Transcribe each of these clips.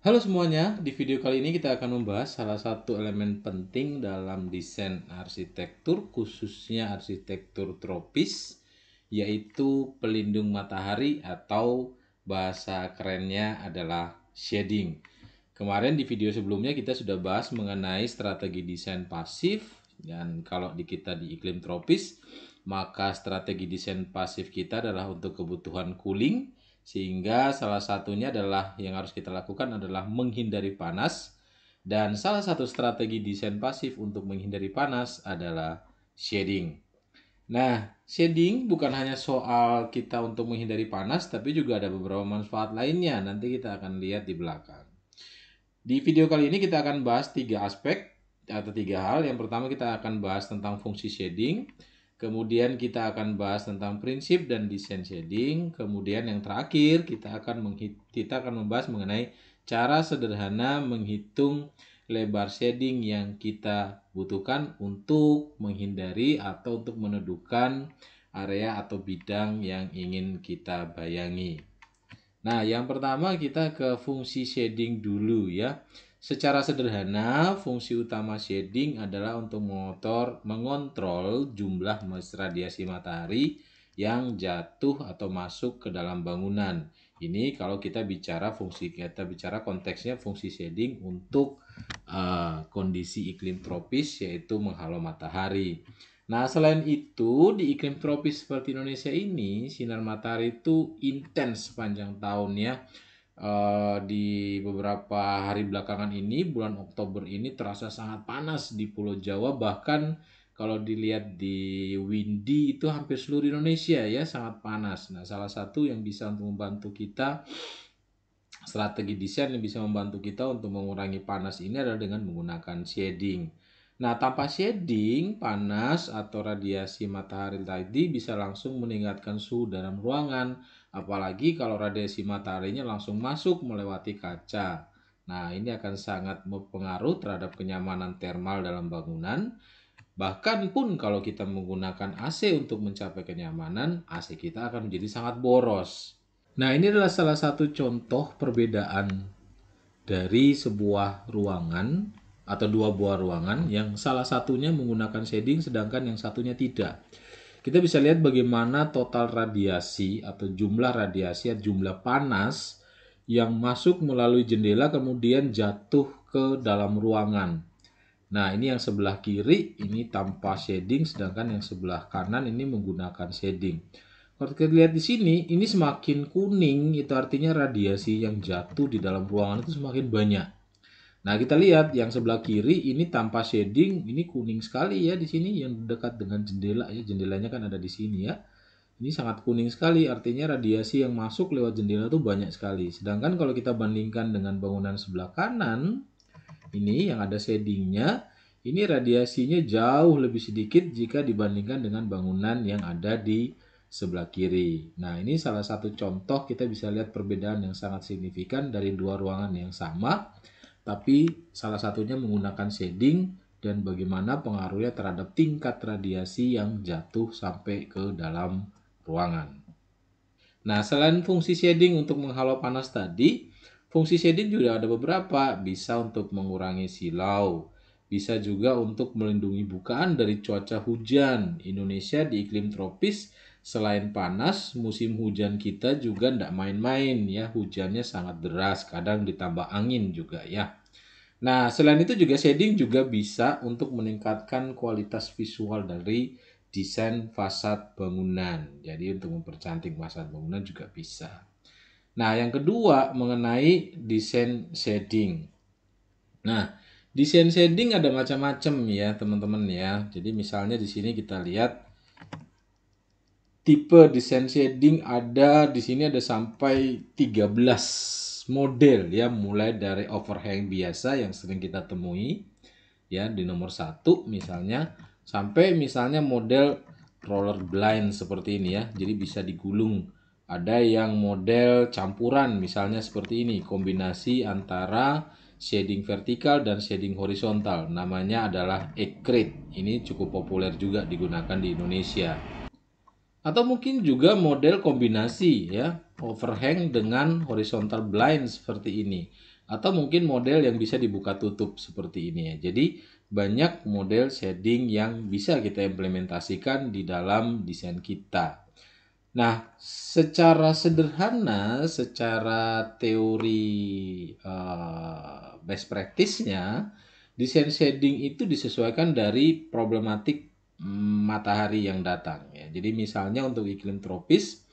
Halo semuanya, di video kali ini kita akan membahas salah satu elemen penting dalam desain arsitektur, khususnya arsitektur tropis, yaitu pelindung matahari atau bahasa kerennya adalah shading. Kemarin di video sebelumnya kita sudah bahas mengenai strategi desain pasif, dan kalau kita di iklim tropis, maka strategi desain pasif kita adalah untuk kebutuhan cooling, sehingga salah satunya adalah yang harus kita lakukan adalah menghindari panas. Dan salah satu strategi desain pasif untuk menghindari panas adalah shading. Nah, shading bukan hanya soal kita untuk menghindari panas, tapi juga ada beberapa manfaat lainnya. Nanti kita akan lihat di belakang. Di video kali ini kita akan bahas 3 aspek atau 3 hal. Yang pertama kita akan bahas tentang fungsi shading. Kemudian kita akan bahas tentang prinsip dan desain shading. Kemudian yang terakhir kita akan membahas mengenai cara sederhana menghitung lebar shading yang kita butuhkan untuk menghindari atau untuk meneduhkan area atau bidang yang ingin kita bayangi. Nah, yang pertama kita ke fungsi shading dulu ya. Secara sederhana, fungsi utama shading adalah untuk mengontrol jumlah radiasi matahari yang jatuh atau masuk ke dalam bangunan. Ini kalau kita bicara konteksnya fungsi shading untuk kondisi iklim tropis, yaitu menghalau matahari. Nah, selain itu, di iklim tropis seperti Indonesia ini, sinar matahari itu intens sepanjang tahun ya. Di beberapa hari belakangan ini, bulan Oktober ini terasa sangat panas di Pulau Jawa. Bahkan kalau dilihat di Windy itu hampir seluruh Indonesia ya, sangat panas. Nah, salah satu yang bisa untuk membantu kita, strategi desain yang bisa membantu kita untuk mengurangi panas ini adalah dengan menggunakan shading. Nah, tanpa shading, panas atau radiasi matahari tadi bisa langsung meningkatkan suhu dalam ruangan, apalagi kalau radiasi mataharinya langsung masuk melewati kaca. Nah, ini akan sangat berpengaruh terhadap kenyamanan termal dalam bangunan. Bahkan pun kalau kita menggunakan AC untuk mencapai kenyamanan, AC kita akan menjadi sangat boros. Nah, ini adalah salah satu contoh perbedaan dari sebuah ruangan atau dua buah ruangan yang salah satunya menggunakan shading sedangkan yang satunya tidak. Kita bisa lihat bagaimana total radiasi atau jumlah radiasi atau jumlah panas yang masuk melalui jendela kemudian jatuh ke dalam ruangan. Nah, ini yang sebelah kiri ini tanpa shading, sedangkan yang sebelah kanan ini menggunakan shading. Kalau kita lihat di sini, ini semakin kuning, itu artinya radiasi yang jatuh di dalam ruangan itu semakin banyak. Nah, kita lihat yang sebelah kiri ini tanpa shading, ini kuning sekali ya di sini yang dekat dengan jendela ya. Jendelanya kan ada di sini ya. Ini sangat kuning sekali, artinya radiasi yang masuk lewat jendela itu banyak sekali. Sedangkan kalau kita bandingkan dengan bangunan sebelah kanan, ini yang ada shadingnya, ini radiasinya jauh lebih sedikit jika dibandingkan dengan bangunan yang ada di sebelah kiri. Nah, ini salah satu contoh kita bisa lihat perbedaan yang sangat signifikan dari dua ruangan yang sama, tapi salah satunya menggunakan shading dan bagaimana pengaruhnya terhadap tingkat radiasi yang jatuh sampai ke dalam ruangan. Nah, selain fungsi shading untuk menghalau panas tadi, fungsi shading juga ada beberapa. Bisa untuk mengurangi silau, bisa juga untuk melindungi bukaan dari cuaca hujan. Indonesia di iklim tropis, selain panas, musim hujan kita juga tidak main-main ya. Hujannya sangat deras, kadang ditambah angin juga ya. Nah, selain itu juga shading juga bisa untuk meningkatkan kualitas visual dari desain fasad bangunan. Jadi untuk mempercantik fasad bangunan juga bisa. Nah, yang kedua mengenai desain shading. Nah, desain shading ada macam-macam ya, teman-teman ya. Jadi misalnya di sini kita lihat tipe desain shading di sini ada sampai 13 model ya, mulai dari overhang biasa yang sering kita temui ya di nomor 1 misalnya, sampai misalnya model roller blind seperti ini ya. Jadi bisa digulung. Ada yang model campuran misalnya seperti ini, kombinasi antara shading vertikal dan shading horizontal. Namanya adalah Ecrit. Ini cukup populer juga digunakan di Indonesia. Atau mungkin juga model kombinasi ya, overhang dengan horizontal blind seperti ini. atau mungkin model yang bisa dibuka tutup seperti ini ya. Jadi banyak model shading yang bisa kita implementasikan di dalam desain kita. Nah, secara sederhana, secara teori best practice-nya, desain shading itu disesuaikan dari problematik matahari yang datang ya. Jadi misalnya untuk iklim tropis,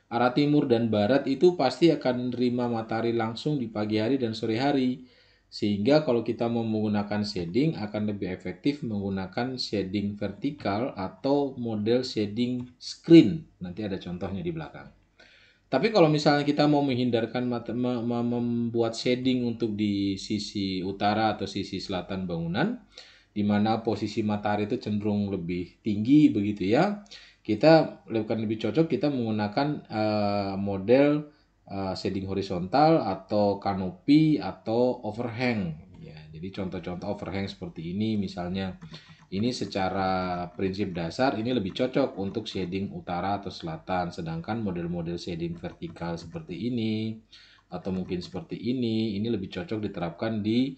arah timur dan barat itu pasti akan menerima matahari langsung di pagi hari dan sore hari. Sehingga kalau kita mau menggunakan shading akan lebih efektif menggunakan shading vertikal atau model shading screen. Nanti ada contohnya di belakang. Tapi kalau misalnya kita mau menghindarkan membuat shading untuk di sisi utara atau sisi selatan bangunan, di mana posisi matahari itu cenderung lebih tinggi begitu ya, kita lebih cocok kita menggunakan model shading horizontal atau kanopi atau overhang ya. Jadi contoh-contoh overhang seperti ini misalnya, ini secara prinsip dasar ini lebih cocok untuk shading utara atau selatan, sedangkan model-model shading vertikal seperti ini atau mungkin seperti ini lebih cocok diterapkan di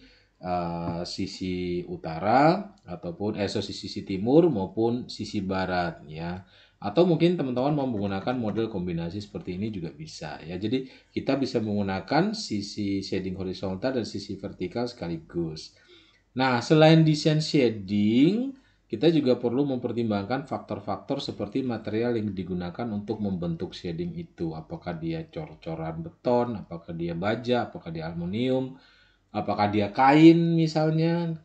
sisi utara ataupun sisi timur maupun sisi barat ya. Atau mungkin teman-teman mau menggunakan model kombinasi seperti ini juga bisa ya. Jadi kita bisa menggunakan sisi shading horizontal dan sisi vertikal sekaligus. Nah, selain desain shading, kita juga perlu mempertimbangkan faktor-faktor seperti material yang digunakan untuk membentuk shading itu. Apakah dia cor-coran beton, apakah dia baja, apakah dia aluminium, apakah dia kain misalnya.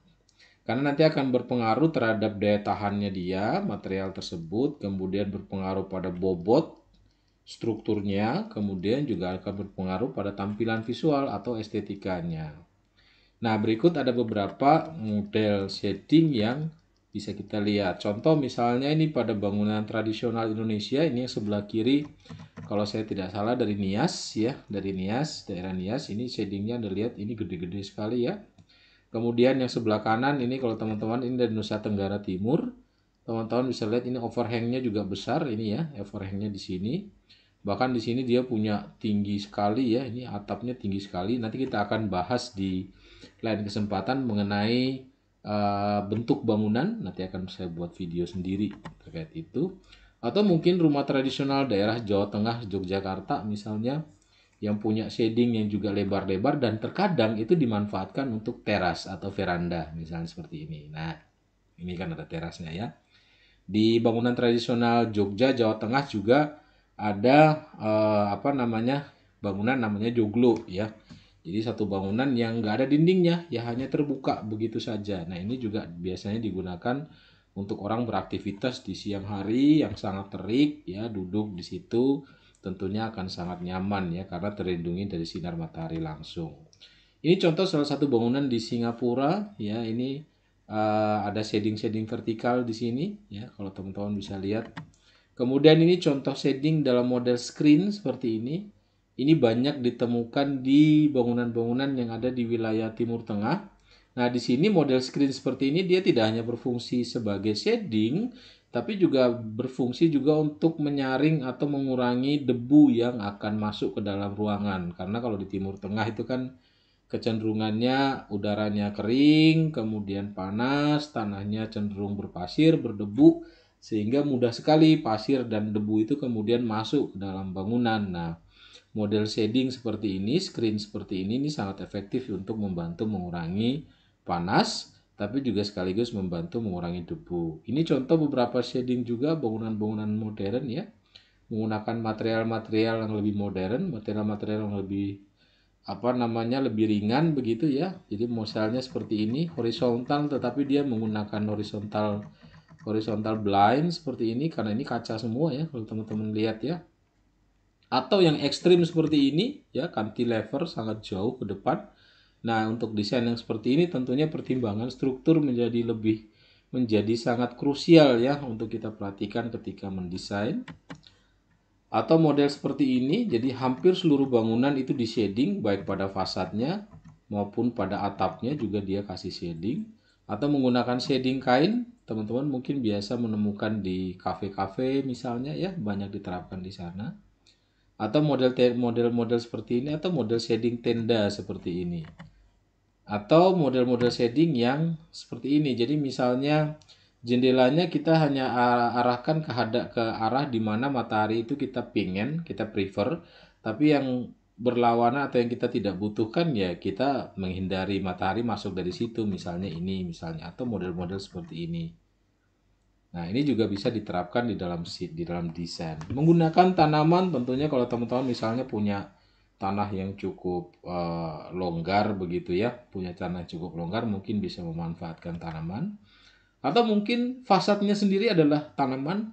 Karena nanti akan berpengaruh terhadap daya tahannya dia, material tersebut, kemudian berpengaruh pada bobot strukturnya, kemudian juga akan berpengaruh pada tampilan visual atau estetikanya. Nah, berikut ada beberapa model shading yang bisa kita lihat. Contoh misalnya ini pada bangunan tradisional Indonesia, ini yang sebelah kiri, kalau saya tidak salah dari Nias ya, dari Nias, daerah Nias, ini shadingnya Anda lihat ini gede-gede sekali ya. Kemudian yang sebelah kanan ini kalau teman-teman ini dari Nusa Tenggara Timur, teman-teman bisa lihat ini overhangnya juga besar ini ya, overhangnya di sini. Bahkan di sini dia punya tinggi sekali ya, ini atapnya tinggi sekali. Nanti kita akan bahas di lain kesempatan mengenai bentuk bangunan. Nanti akan saya buat video sendiri terkait itu. Atau mungkin rumah tradisional daerah Jawa Tengah, Yogyakarta misalnya, yang punya shading yang juga lebar-lebar dan terkadang itu dimanfaatkan untuk teras atau veranda misalnya seperti ini. Nah, ini kan ada terasnya ya. Di bangunan tradisional Jogja, Jawa Tengah juga ada bangunan namanya joglo ya. Jadi satu bangunan yang nggak ada dindingnya, ya hanya terbuka begitu saja. Nah, ini juga biasanya digunakan untuk orang beraktivitas di siang hari yang sangat terik ya, duduk di situ tentunya akan sangat nyaman ya karena terlindungi dari sinar matahari langsung. Ini contoh salah satu bangunan di Singapura ya, ini ada shading-shading vertikal di sini ya kalau teman-teman bisa lihat. Kemudian ini contoh shading dalam model screen seperti ini. Ini banyak ditemukan di bangunan-bangunan yang ada di wilayah Timur Tengah. Nah, di sini model screen seperti ini dia tidak hanya berfungsi sebagai shading, tapi juga berfungsi juga untuk menyaring atau mengurangi debu yang akan masuk ke dalam ruangan. Karena kalau di Timur Tengah itu kan kecenderungannya udaranya kering, kemudian panas, tanahnya cenderung berpasir, berdebu, sehingga mudah sekali pasir dan debu itu kemudian masuk ke dalam bangunan. Nah, model shading seperti ini, screen seperti ini sangat efektif untuk membantu mengurangi panas, tapi juga sekaligus membantu mengurangi debu. Ini contoh beberapa shading juga bangunan-bangunan modern ya, menggunakan material-material yang lebih modern, material-material yang lebih lebih ringan begitu ya. Jadi misalnya seperti ini horizontal, tetapi dia menggunakan horizontal blind seperti ini karena ini kaca semua ya kalau teman-teman lihat ya. Atau yang ekstrim seperti ini ya, cantilever sangat jauh ke depan. Nah, untuk desain yang seperti ini tentunya pertimbangan struktur menjadi sangat krusial ya untuk kita perhatikan ketika mendesain. Atau model seperti ini, jadi hampir seluruh bangunan itu di shading, baik pada fasadnya maupun pada atapnya juga dia kasih shading. Atau menggunakan shading kain, teman-teman mungkin biasa menemukan di kafe-kafe misalnya ya, banyak diterapkan di sana. atau model seperti ini, atau model shading tenda seperti ini, atau model-model shading yang seperti ini. Jadi misalnya jendelanya kita hanya arahkan ke arah di mana matahari itu kita prefer, tapi yang berlawanan atau yang kita tidak butuhkan ya kita menghindari matahari masuk dari situ, misalnya ini misalnya, atau model-model seperti ini. Nah, ini juga bisa diterapkan di dalam desain. Menggunakan tanaman tentunya, kalau teman-teman misalnya punya tanah yang cukup longgar begitu ya, punya tanah yang cukup longgar, mungkin bisa memanfaatkan tanaman. Atau mungkin fasadnya sendiri adalah tanaman,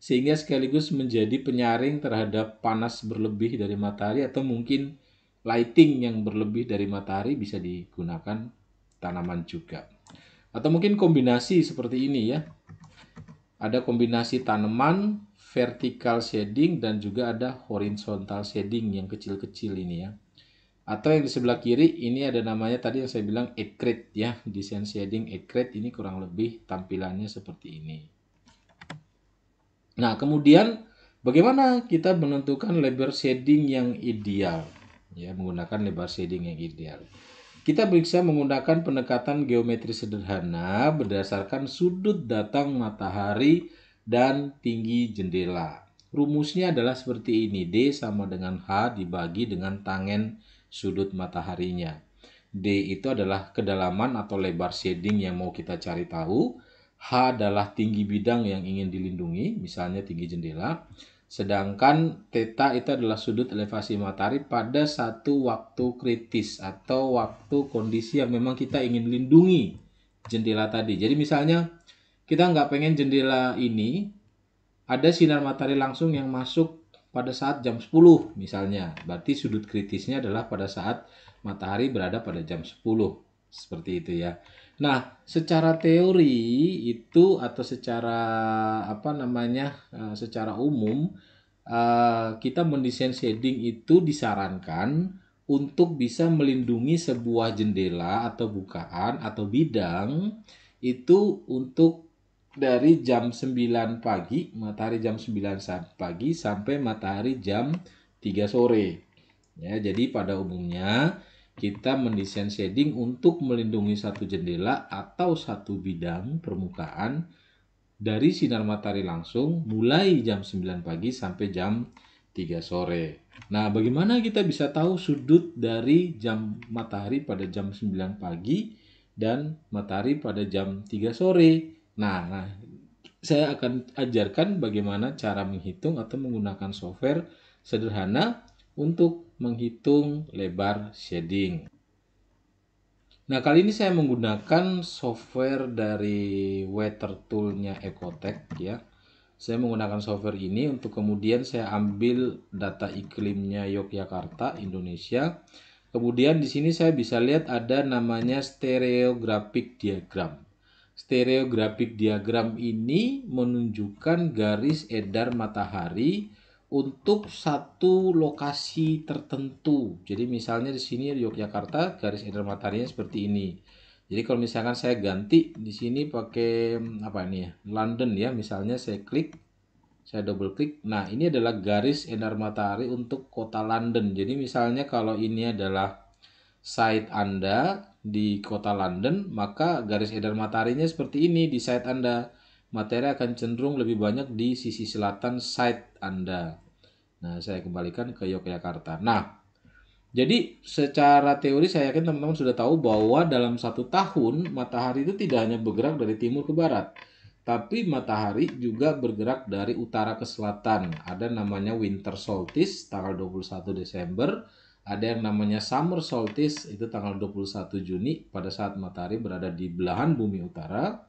sehingga sekaligus menjadi penyaring terhadap panas berlebih dari matahari, atau mungkin lighting yang berlebih dari matahari bisa digunakan tanaman juga. Atau mungkin kombinasi seperti ini ya. Ada kombinasi tanaman, vertical shading, dan juga ada horizontal shading yang kecil-kecil ini ya. Atau yang di sebelah kiri ini ada namanya tadi yang saya bilang Ecrit ya, desain shading Ecrit, ini kurang lebih tampilannya seperti ini. Nah, kemudian bagaimana kita menentukan lebar shading yang ideal? Ya, menggunakan lebar shading yang ideal. Kita bisa menggunakan pendekatan geometri sederhana berdasarkan sudut datang matahari dan tinggi jendela. Rumusnya adalah seperti ini, D sama dengan H dibagi dengan tangen sudut mataharinya. D itu adalah kedalaman atau lebar shading yang mau kita cari tahu. H adalah tinggi bidang yang ingin dilindungi, misalnya tinggi jendela. Sedangkan theta itu adalah sudut elevasi matahari pada satu waktu kritis atau waktu kondisi yang memang kita ingin lindungi jendela tadi. Jadi misalnya kita nggak pengen jendela ini ada sinar matahari langsung yang masuk pada saat jam 10 misalnya. Berarti sudut kritisnya adalah pada saat matahari berada pada jam 10. Seperti itu ya. Nah, secara teori itu atau secara secara umum kita mendesain shading itu disarankan untuk bisa melindungi sebuah jendela atau bukaan atau bidang itu untuk dari jam 9 pagi, matahari jam 9 pagi sampai matahari jam 3 sore. Ya, jadi pada umumnya kita mendesain shading untuk melindungi satu jendela atau satu bidang permukaan dari sinar matahari langsung mulai jam 9 pagi sampai jam 3 sore. Nah, bagaimana kita bisa tahu sudut dari jam matahari pada jam 9 pagi dan matahari pada jam 3 sore? Nah, saya akan ajarkan bagaimana cara menghitung atau menggunakan software sederhana untuk menghitung lebar shading. Nah, kali ini saya menggunakan software dari Weather Tool-nya Ecotech ya. Saya menggunakan software ini untuk kemudian saya ambil data iklimnya Yogyakarta, Indonesia. Kemudian di sini saya bisa lihat ada namanya stereographic diagram. Stereographic diagram ini menunjukkan garis edar matahari untuk satu lokasi tertentu. Jadi misalnya di sini Yogyakarta garis edar mataharinya seperti ini. Jadi kalau misalkan saya ganti di sini pakai apa ini ya, London ya, misalnya saya klik, saya double klik. Nah, ini adalah garis edar matahari untuk kota London. Jadi misalnya kalau ini adalah site Anda di kota London, maka garis edar mataharinya seperti ini di site Anda. Matahari akan cenderung lebih banyak di sisi selatan site Anda. Nah, saya kembalikan ke Yogyakarta. Nah, jadi secara teori saya yakin teman-teman sudah tahu bahwa dalam satu tahun matahari itu tidak hanya bergerak dari timur ke barat, tapi matahari juga bergerak dari utara ke selatan. Ada namanya winter solstice tanggal 21 Desember, ada yang namanya summer solstice itu tanggal 21 Juni pada saat matahari berada di belahan bumi utara.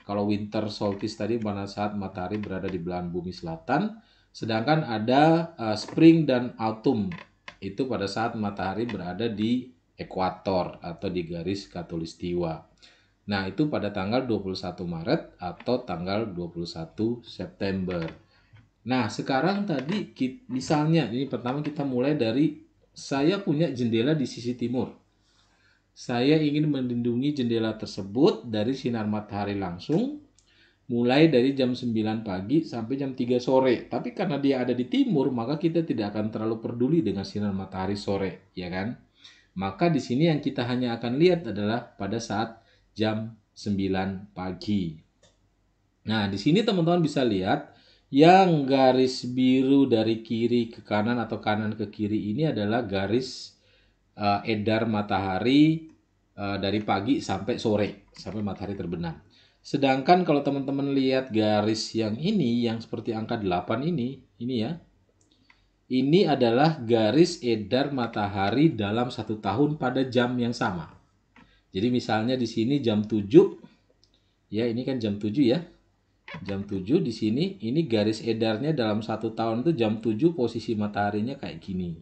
Kalau winter solstice tadi pada saat matahari berada di belahan bumi selatan, sedangkan ada spring dan autumn itu pada saat matahari berada di ekuator atau di garis khatulistiwa. Nah, itu pada tanggal 21 Maret atau tanggal 21 September. Nah, sekarang tadi misalnya ini pertama kita mulai dari saya punya jendela di sisi timur. Saya ingin melindungi jendela tersebut dari sinar matahari langsung mulai dari jam 9 pagi sampai jam 3 sore. Tapi karena dia ada di timur, maka kita tidak akan terlalu peduli dengan sinar matahari sore, ya kan? Maka di sini yang kita hanya akan lihat adalah pada saat jam 9 pagi. Nah, di sini teman-teman bisa lihat yang garis biru dari kiri ke kanan atau kanan ke kiri ini adalah garis edar matahari dari pagi sampai sore, sampai matahari terbenam. Sedangkan kalau teman-teman lihat garis yang ini, yang seperti angka 8 ini ya, ini adalah garis edar matahari dalam 1 tahun pada jam yang sama. Jadi misalnya di sini jam 7, ya ini kan jam 7 ya. Jam 7 di sini, ini garis edarnya dalam 1 tahun itu jam 7 posisi mataharinya kayak gini.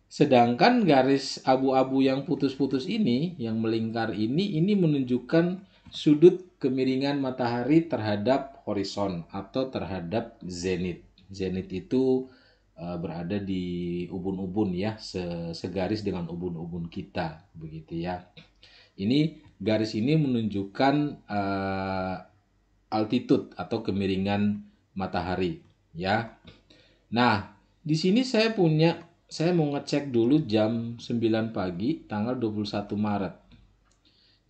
Sedangkan garis abu-abu yang putus-putus ini, yang melingkar ini menunjukkan sudut kemiringan matahari terhadap horizon atau terhadap zenit. Zenit itu berada di ubun-ubun ya, segaris dengan ubun-ubun kita, begitu ya. Ini garis ini menunjukkan altitude atau kemiringan matahari ya. Nah, di sini saya mau ngecek dulu jam 9 pagi tanggal 21 Maret.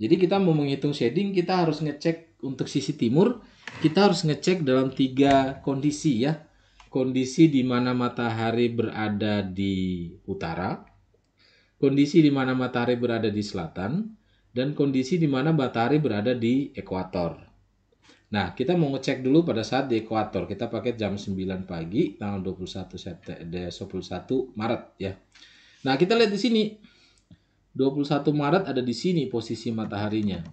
Jadi kita mau menghitung shading, kita harus ngecek untuk sisi timur, kita harus ngecek dalam 3 kondisi ya. Kondisi di mana matahari berada di utara, kondisi di mana matahari berada di selatan, dan kondisi di mana matahari berada di ekuator. Nah, kita mau ngecek dulu pada saat di ekuator. Kita pakai jam 9 pagi tanggal 21 Maret ya. Nah, kita lihat di sini. 21 Maret ada di sini posisi mataharinya.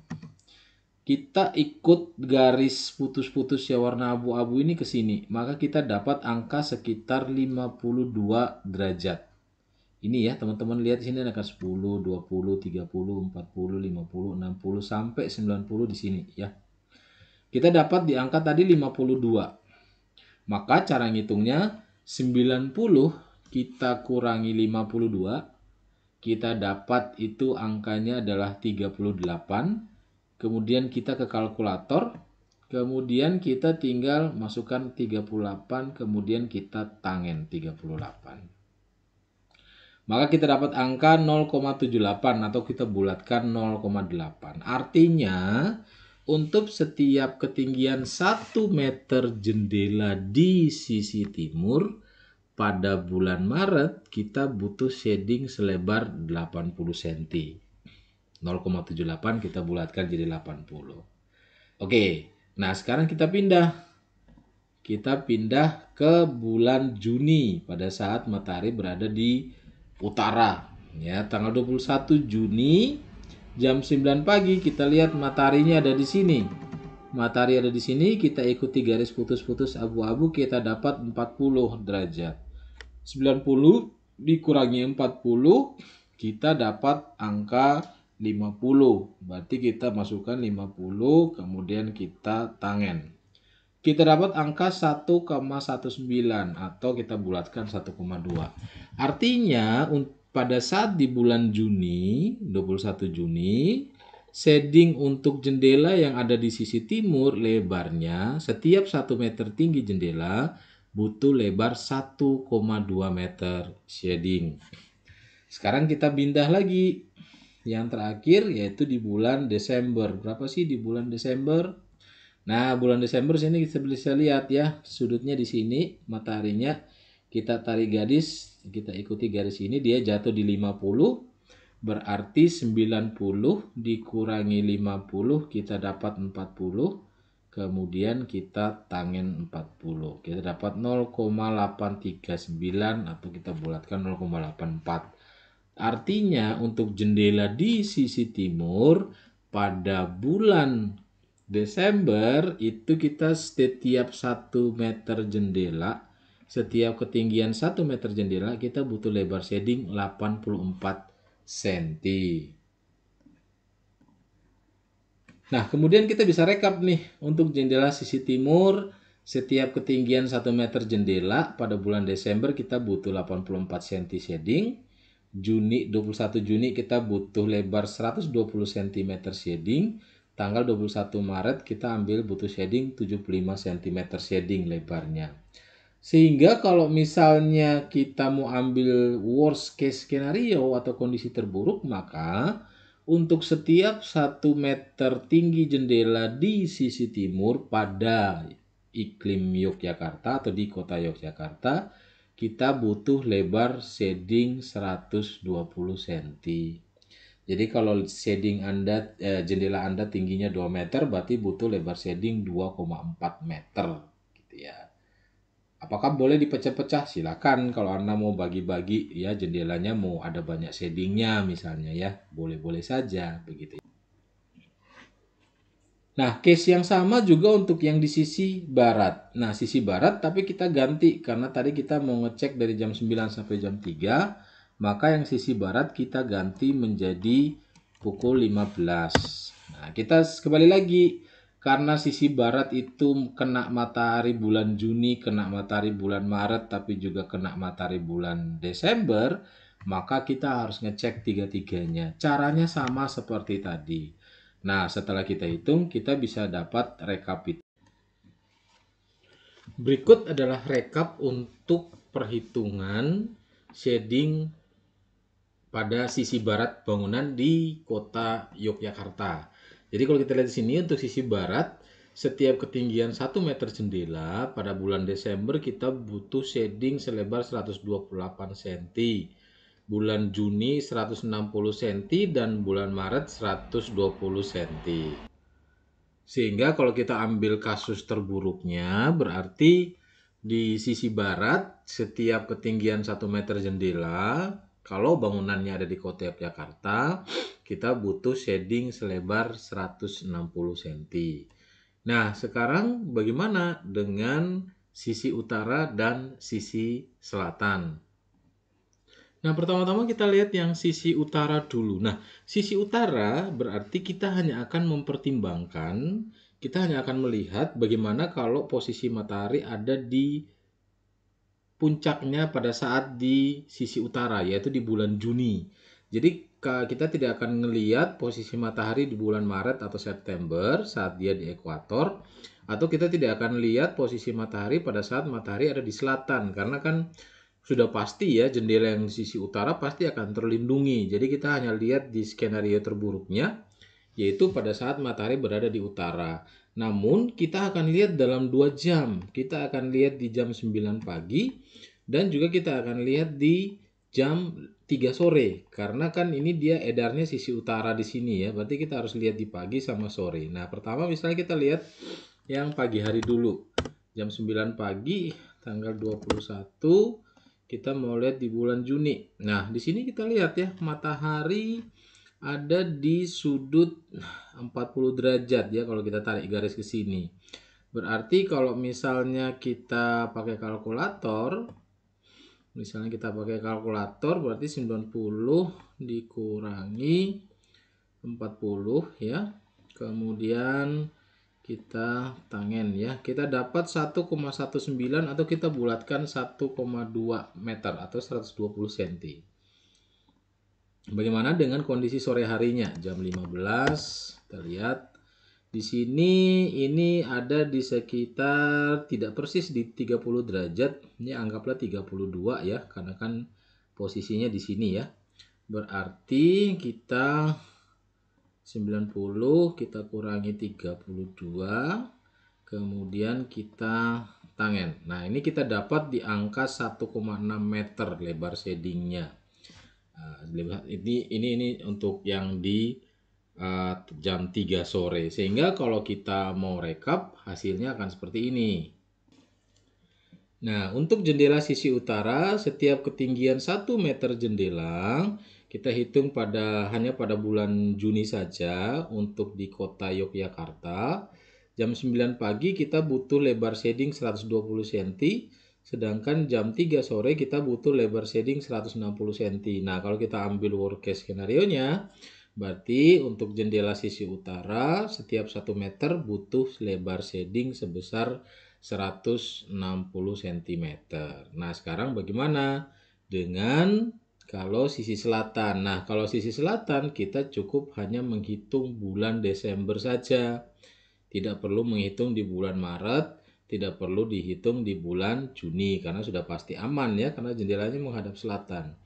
Kita ikut garis putus-putus ya warna abu-abu ini ke sini, maka kita dapat angka sekitar 52 derajat. Ini ya, teman-teman lihat di sini ada 10, 20, 30, 40, 50, 60 sampai 90 di sini ya. Kita dapat di angka tadi 52. Maka cara ngitungnya 90 kita kurangi 52. Kita dapat itu angkanya adalah 38. Kemudian kita ke kalkulator. Kemudian kita tinggal masukkan 38. Kemudian kita tangen 38. Maka kita dapat angka 0,78 atau kita bulatkan 0,8. Artinya untuk setiap ketinggian 1 meter jendela di sisi timur, pada bulan Maret kita butuh shading selebar 80 cm. 0,78 kita bulatkan jadi 80. Oke, nah sekarang kita pindah. Kita pindah ke bulan Juni pada saat matahari berada di utara. Ya, tanggal 21 Juni jam 9 pagi kita lihat mataharinya ada di sini. Matahari ada di sini, kita ikuti garis putus-putus abu-abu, kita dapat 40 derajat. 90 dikurangi 40, kita dapat angka 50. Berarti kita masukkan 50, kemudian kita tangen. Kita dapat angka 1,19 atau kita bulatkan 1,2. Artinya pada saat di bulan Juni, 21 Juni, shading untuk jendela yang ada di sisi timur lebarnya setiap 1 meter tinggi jendela butuh lebar 1,2 meter shading. Sekarang kita pindah lagi. Yang terakhir yaitu di bulan Desember. Berapa sih di bulan Desember? Nah, bulan Desember sini kita bisa lihat ya, sudutnya di sini mataharinya kita tarik garis, kita ikuti garis ini, dia jatuh di 50, berarti 90 dikurangi 50 kita dapat 40, kemudian kita tangen 40, kita dapat 0,839 atau kita bulatkan 0,84. Artinya untuk jendela di sisi timur pada bulan Desember itu kita setiap 1 meter jendela, setiap ketinggian 1 meter jendela kita butuh lebar shading 84 cm. Nah, kemudian kita bisa rekap nih untuk jendela sisi timur, setiap ketinggian 1 meter jendela pada bulan Desember kita butuh 84 cm shading. 21 Juni kita butuh lebar 120 cm shading. tanggal 21 Maret kita ambil butuh shading 75 cm shading lebarnya. Sehingga kalau misalnya kita mau ambil worst case skenario atau kondisi terburuk, maka untuk setiap 1 meter tinggi jendela di sisi timur pada iklim Yogyakarta atau di kota Yogyakarta, kita butuh lebar shading 120 cm. Jadi kalau shading Anda, jendela Anda tingginya 2 meter, berarti butuh lebar shading 2,4 meter. Gitu ya. Apakah boleh dipecah-pecah? Silakan kalau Anda mau bagi-bagi ya jendelanya mau ada banyak shadingnya misalnya ya. Boleh-boleh saja begitu. Nah, case yang sama juga untuk yang di sisi barat. Nah, sisi barat tapi kita ganti karena tadi kita mau ngecek dari jam 9 sampai jam 3, maka yang sisi barat kita ganti menjadi pukul 15. Nah, kita kembali lagi. Karena sisi barat itu kena matahari bulan Juni, kena matahari bulan Maret, tapi juga kena matahari bulan Desember, maka kita harus ngecek tiga-tiganya. Caranya sama seperti tadi. Nah, setelah kita hitung, kita bisa dapat rekapitulasi. Berikut adalah rekap untuk perhitungan shading pada sisi barat bangunan di kota Yogyakarta. Jadi kalau kita lihat di sini untuk sisi barat, setiap ketinggian 1 meter jendela pada bulan Desember kita butuh shading selebar 128 cm. Bulan Juni 160 cm dan bulan Maret 120 cm. Sehingga kalau kita ambil kasus terburuknya berarti di sisi barat setiap ketinggian 1 meter jendela, kalau bangunannya ada di kota Yogyakarta, kita butuh shading selebar 160 cm. Nah, sekarang bagaimana dengan sisi utara dan sisi selatan? Nah, pertama-tama kita lihat yang sisi utara dulu. Nah, sisi utara berarti kita hanya akan mempertimbangkan, kita hanya akan melihat bagaimana kalau posisi matahari ada di puncaknya pada saat di sisi utara, yaitu di bulan Juni. Jadi, kita tidak akan melihat posisi matahari di bulan Maret atau September saat dia di ekuator, atau kita tidak akan lihat posisi matahari pada saat matahari ada di selatan, karena kan sudah pasti ya jendela yang di sisi utara pasti akan terlindungi. Jadi kita hanya lihat di skenario terburuknya, yaitu pada saat matahari berada di utara. Namun kita akan lihat dalam 2 jam. Kita akan lihat di jam 9 pagi dan juga kita akan lihat di jam 3 sore. Karena kan ini dia edarnya sisi utara di sini ya. Berarti kita harus lihat di pagi sama sore. Nah, pertama misalnya kita lihat yang pagi hari dulu. Jam 9 pagi tanggal 21 kita mau lihat di bulan Juni. Nah, di sini kita lihat ya, matahari ada di sudut 40 derajat ya kalau kita tarik garis ke sini. Berarti kalau misalnya kita pakai kalkulator, berarti 90 dikurangi 40 ya. Kemudian kita tangen ya, kita dapat 1,19 atau kita bulatkan 1,2 meter atau 120 cm. Bagaimana dengan kondisi sore harinya? Jam 15, kita lihat di sini ini ada di sekitar tidak persis di 30 derajat. Ini anggaplah 32 ya, karena kan posisinya di sini ya. Berarti kita 90 kita kurangi 32, kemudian kita tangen. Nah, ini kita dapat di angka 1,6 meter lebar shadingnya. Ini untuk yang di jam 3 sore. Sehingga kalau kita mau rekap, hasilnya akan seperti ini. Nah, untuk jendela sisi utara, setiap ketinggian 1 meter jendela, kita hitung hanya pada bulan Juni saja untuk di kota Yogyakarta. Jam 9 pagi kita butuh lebar shading 120 cm, sedangkan jam 3 sore kita butuh lebar shading 160 cm. Nah, kalau kita ambil worst case skenario-nya, berarti untuk jendela sisi utara setiap 1 meter butuh lebar shading sebesar 160 cm. Nah, sekarang bagaimana dengan kalau sisi selatan. Nah, kalau sisi selatan kita cukup hanya menghitung bulan Desember saja. Tidak perlu menghitung di bulan Maret, tidak perlu dihitung di bulan Juni karena sudah pasti aman ya karena jendelanya menghadap selatan.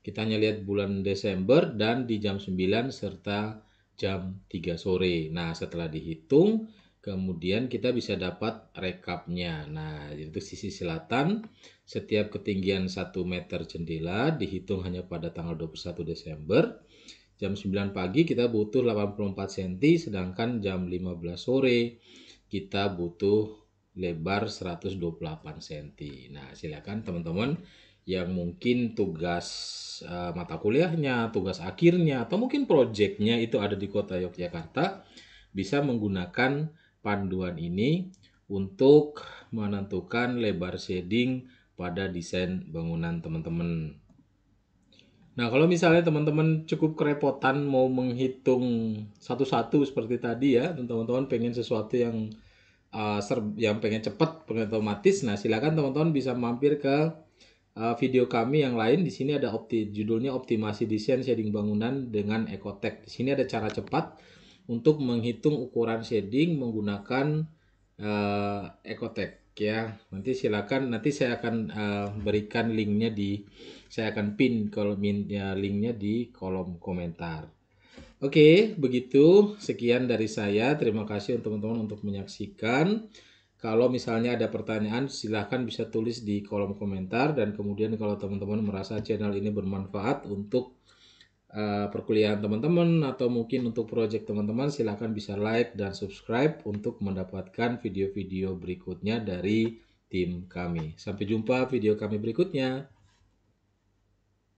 Kita hanya lihat bulan Desember dan di jam 9 serta jam 3 sore. Nah, setelah dihitung kemudian kita bisa dapat rekapnya. Nah, itu sisi selatan setiap ketinggian 1 meter jendela dihitung hanya pada tanggal 21 Desember. Jam 9 pagi kita butuh 84 cm, sedangkan jam 15 sore kita butuh lebar 128 cm. Nah, silakan teman-teman yang mungkin tugas mata kuliahnya, tugas akhirnya, atau mungkin proyeknya itu ada di kota Yogyakarta, bisa menggunakan panduan ini untuk menentukan lebar shading pada desain bangunan teman-teman. Nah, kalau misalnya teman-teman cukup kerepotan mau menghitung satu-satu seperti tadi ya, teman-teman pengen sesuatu yang yang pengen cepat, pengen otomatis, nah silakan teman-teman bisa mampir ke video kami yang lain. Di sini ada judulnya Optimasi Desain Shading Bangunan dengan Ecotech. Di sini ada cara cepat untuk menghitung ukuran shading menggunakan Ecotech ya. Nanti silakan, nanti saya akan berikan linknya saya akan pin linknya di kolom komentar. Oke, begitu. Sekian dari saya. Terima kasih teman-teman untuk menyaksikan. Kalau misalnya ada pertanyaan, silahkan bisa tulis di kolom komentar. Dan kemudian kalau teman-teman merasa channel ini bermanfaat untuk perkuliahan teman-teman atau mungkin untuk project teman-teman, silahkan bisa like dan subscribe untuk mendapatkan video-video berikutnya dari tim kami. Sampai jumpa video kami berikutnya.